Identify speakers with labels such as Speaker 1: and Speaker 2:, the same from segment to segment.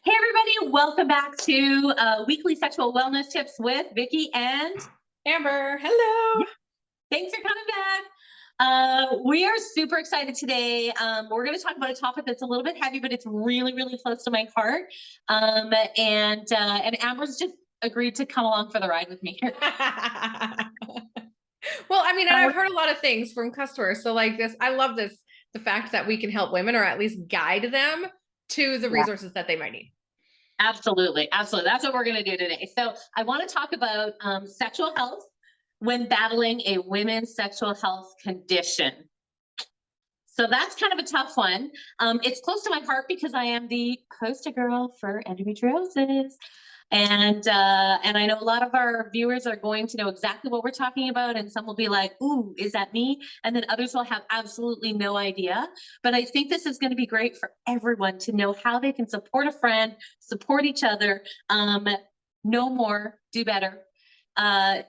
Speaker 1: Hey everybody, welcome back to Weekly Sexual Wellness Tips with Vicki and
Speaker 2: Amber, hello.
Speaker 1: thanks for coming back. We are super excited today. We're going to talk about a topic that's a little bit heavy, but it's really, really close to my heart. And Amber's just agreed to come along for the ride with me here.
Speaker 2: Well, I mean, and I've heard a lot of things from customers. So like this, I love this, the fact that we can help women or at least guide them to the
Speaker 1: Yeah,
Speaker 2: resources that they might need.
Speaker 1: absolutely, absolutely. That's what we're going to do today. So I want to talk about sexual health when battling a women's sexual health condition. So that's kind of a tough one. It's close to my heart because I am the poster girl for endometriosis. And I know a lot of our viewers are going to know exactly what we're talking about, and some will be like, "Ooh, is that me?" And then others will have absolutely no idea. But I think this is going to be great for everyone to know how they can support a friend, support each other, know more, do better. Uh,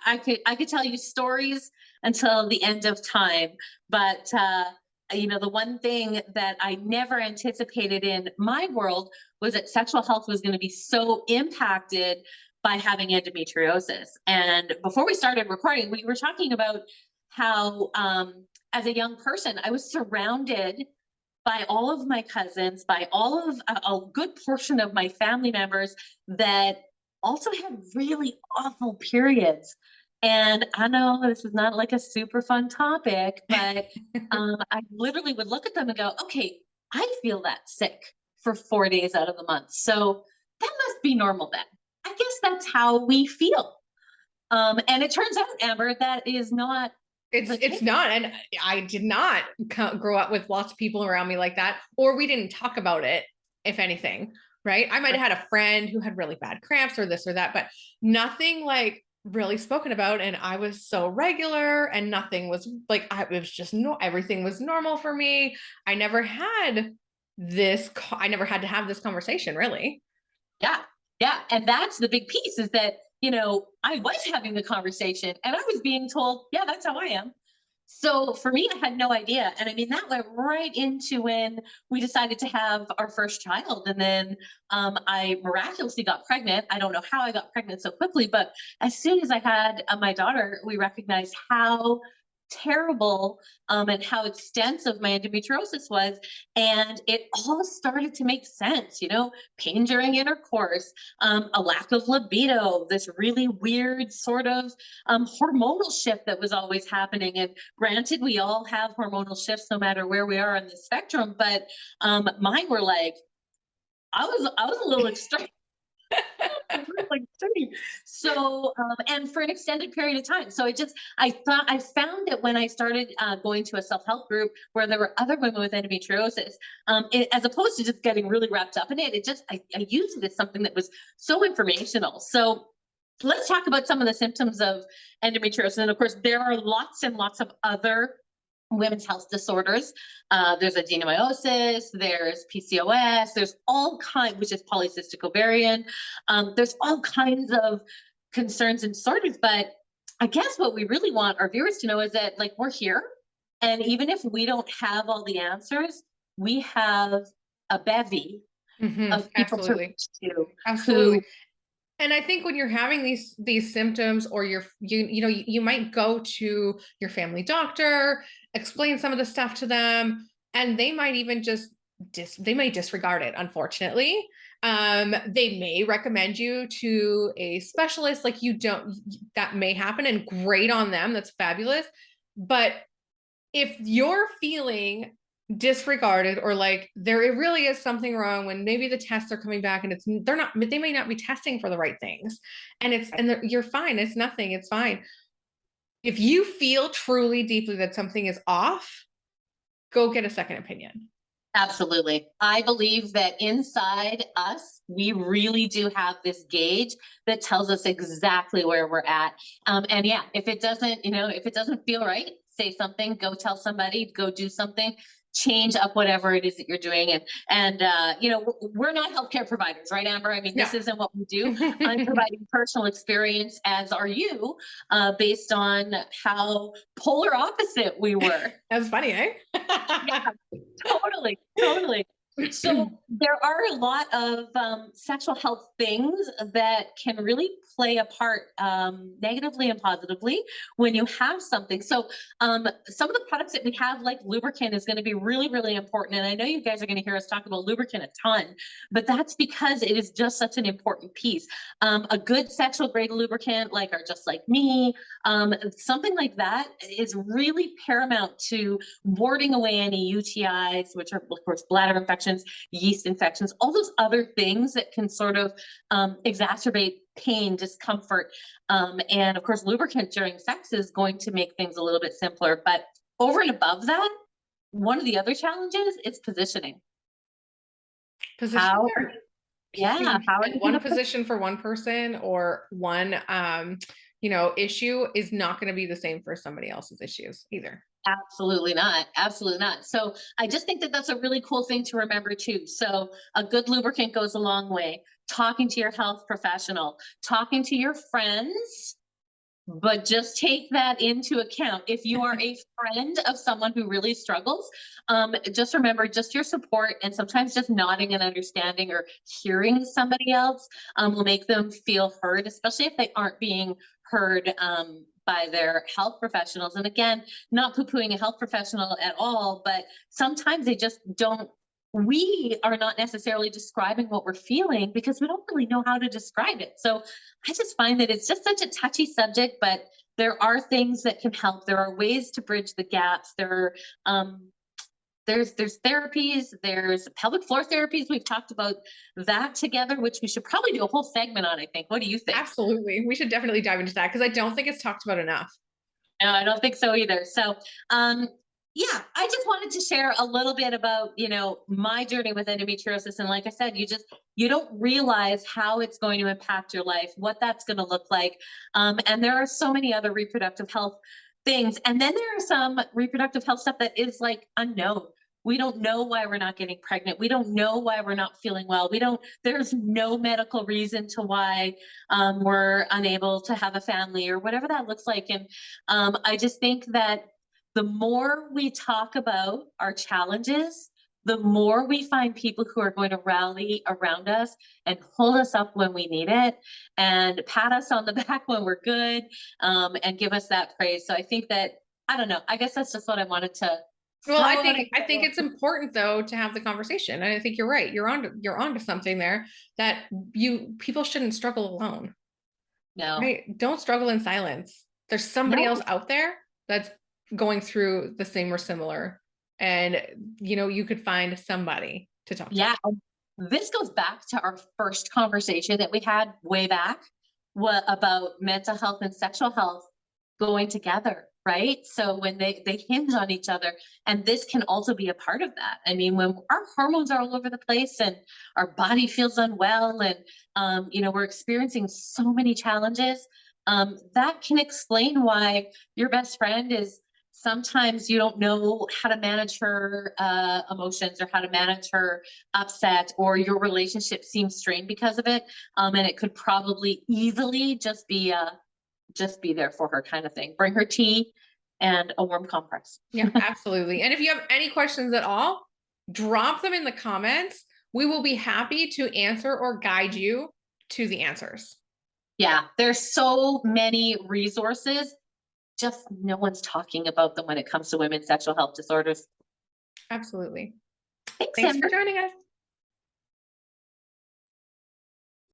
Speaker 1: I could tell you stories until the end of time, but the one thing that I never anticipated in my world was that sexual health was going to be so impacted by having endometriosis. And before we started recording, we were talking about how, as a young person, I was surrounded by all of my cousins, by all of a good portion of my family members that also had really awful periods. And I know this is not like a super fun topic, but I literally would look at them and go, okay, I feel that sick for 4 days out of the month. So that must be normal then. I guess that's how we feel. And it turns out, Amber, that is not the
Speaker 2: It's
Speaker 1: case.
Speaker 2: not, and I did not grow up with lots of people around me like that, or we didn't talk about it, if anything, right? I might have had a friend who had really bad cramps or this or that, but nothing like really spoken about. And I was so regular, and nothing was like it was just no, everything was normal for me. I never had I never had to have this conversation really.
Speaker 1: Yeah. Yeah. And that's the big piece is that, I was having the conversation and I was being told, yeah, that's how I am. So for me, I had no idea. And I mean, that went right into when we decided to have our first child. And then I miraculously got pregnant. I don't know how I got pregnant so quickly, but as soon as I had my daughter, we recognized how terrible and how extensive my endometriosis was. And it all started to make sense, pain during intercourse, a lack of libido, this really weird sort of hormonal shift that was always happening. And granted, we all have hormonal shifts no matter where we are on the spectrum, but mine were like, I was a little extreme. Like, so and for an extended period of time. So I found that when I started going to a self-help group where there were other women with endometriosis, as opposed to just getting really wrapped up in it, I used it as something that was so informational. So let's talk about some of the symptoms of endometriosis. And of course, there are lots and lots of other women's health disorders. There's adenomyosis, there's PCOS, there's all kinds, which is polycystic ovarian. There's all kinds of concerns and disorders. But I guess what we really want our viewers to know is that, like, we're here. And even if we don't have all the answers, we have a bevy of people to
Speaker 2: Absolutely.
Speaker 1: reach to
Speaker 2: Absolutely.
Speaker 1: who,
Speaker 2: And I think when you're having these symptoms, or you might go to your family doctor, explain some of the stuff to them, and they might even just they may disregard it, unfortunately. They may recommend you to a specialist. Like, you don't, that may happen, and great on them, that's fabulous. But if you're feeling disregarded, or like there really is something wrong, when maybe the tests are coming back and they may not be testing for the right things, and you're fine, it's nothing, it's fine. If you feel truly deeply that something is off, go get a second opinion.
Speaker 1: absolutely. I believe that inside us, we really do have this gauge that tells us exactly where we're at. And yeah, if it doesn't feel right, say something, go tell somebody, go do something, change up whatever it is that you're doing. And we're not healthcare providers, right, Amber? I mean,
Speaker 2: No.
Speaker 1: this isn't what we do. I'm providing personal experience, as are you, based on how polar opposite we were.
Speaker 2: That's funny, eh?
Speaker 1: Yeah, totally, totally. So there are a lot of sexual health things that can really play a part, negatively and positively, when you have something. So some of the products that we have, like lubricant, is going to be really, really important. And I know you guys are going to hear us talk about lubricant a ton, but that's because it is just such an important piece. A good sexual grade lubricant, like our Just Like Me, something like that, is really paramount to warding away any UTIs, which are, of course, bladder infections, yeast infections, all those other things that can sort of exacerbate pain, discomfort. And of course, lubricant during sex is going to make things a little bit simpler. But over and above that, one of the other challenges is positioning.
Speaker 2: Position
Speaker 1: How,
Speaker 2: are
Speaker 1: yeah,
Speaker 2: huge.
Speaker 1: how are
Speaker 2: And
Speaker 1: you going
Speaker 2: one
Speaker 1: to put,
Speaker 2: position for one person or one issue is not going to be the same for somebody else's issues either.
Speaker 1: absolutely not. Absolutely not. So I just think that that's a really cool thing to remember too. So a good lubricant goes a long way. Talking to your health professional, talking to your friends, but just take that into account. If you are a friend of someone who really struggles, just remember, just your support and sometimes just nodding and understanding or hearing somebody else will make them feel heard, especially if they aren't being heard by their health professionals. And again, not poo-pooing a health professional at all, but sometimes they just don't, we are not necessarily describing what we're feeling because we don't really know how to describe it. So I just find that it's just such a touchy subject, but there are things that can help. There are ways to bridge the gaps. There's therapies, there's pelvic floor therapies. We've talked about that together, which we should probably do a whole segment on, I think. What do you think?
Speaker 2: Absolutely. We should definitely dive into that because I don't think it's talked about enough.
Speaker 1: No, I don't think so either. So, yeah, I just wanted to share a little bit about, my journey with endometriosis. And like I said, you don't realize how it's going to impact your life, what that's going to look like. And there are so many other reproductive health things. And then there are some reproductive health stuff that is like unknown. We don't know why we're not getting pregnant. We don't know why we're not feeling well. There's no medical reason to why we're unable to have a family or whatever that looks like. And I just think that the more we talk about our challenges, the more we find people who are going to rally around us and hold us up when we need it and pat us on the back when we're good, and give us that praise. So I think that, I don't know, I guess that's just what I wanted to
Speaker 2: Well,
Speaker 1: throw
Speaker 2: I
Speaker 1: out.
Speaker 2: think I think it's important though to have the conversation. And I think you're right. You're on to something there that people shouldn't struggle alone.
Speaker 1: No,
Speaker 2: Right? Don't struggle in silence. There's somebody else
Speaker 1: no,
Speaker 2: out there that's going through the same or similar. And you could find somebody to talk to.
Speaker 1: yeah. This goes back to our first conversation that we had way back, about mental health and sexual health going together, right? So when they hinge on each other, and this can also be a part of that. I mean, when our hormones are all over the place and our body feels unwell, and we're experiencing so many challenges, that can explain why your best friend is, sometimes you don't know how to manage her emotions or how to manage her upset, or your relationship seems strained because of it. And it could probably easily just be there for her, kind of thing. Bring her tea and a warm compress.
Speaker 2: Yeah, absolutely. And if you have any questions at all, drop them in the comments. We will be happy to answer or guide you to the answers.
Speaker 1: Yeah, there's so many resources. Just no one's talking about them when it comes to women's sexual health disorders.
Speaker 2: Absolutely.
Speaker 1: Thanks,
Speaker 2: Thanks for
Speaker 1: Amber.
Speaker 2: joining us.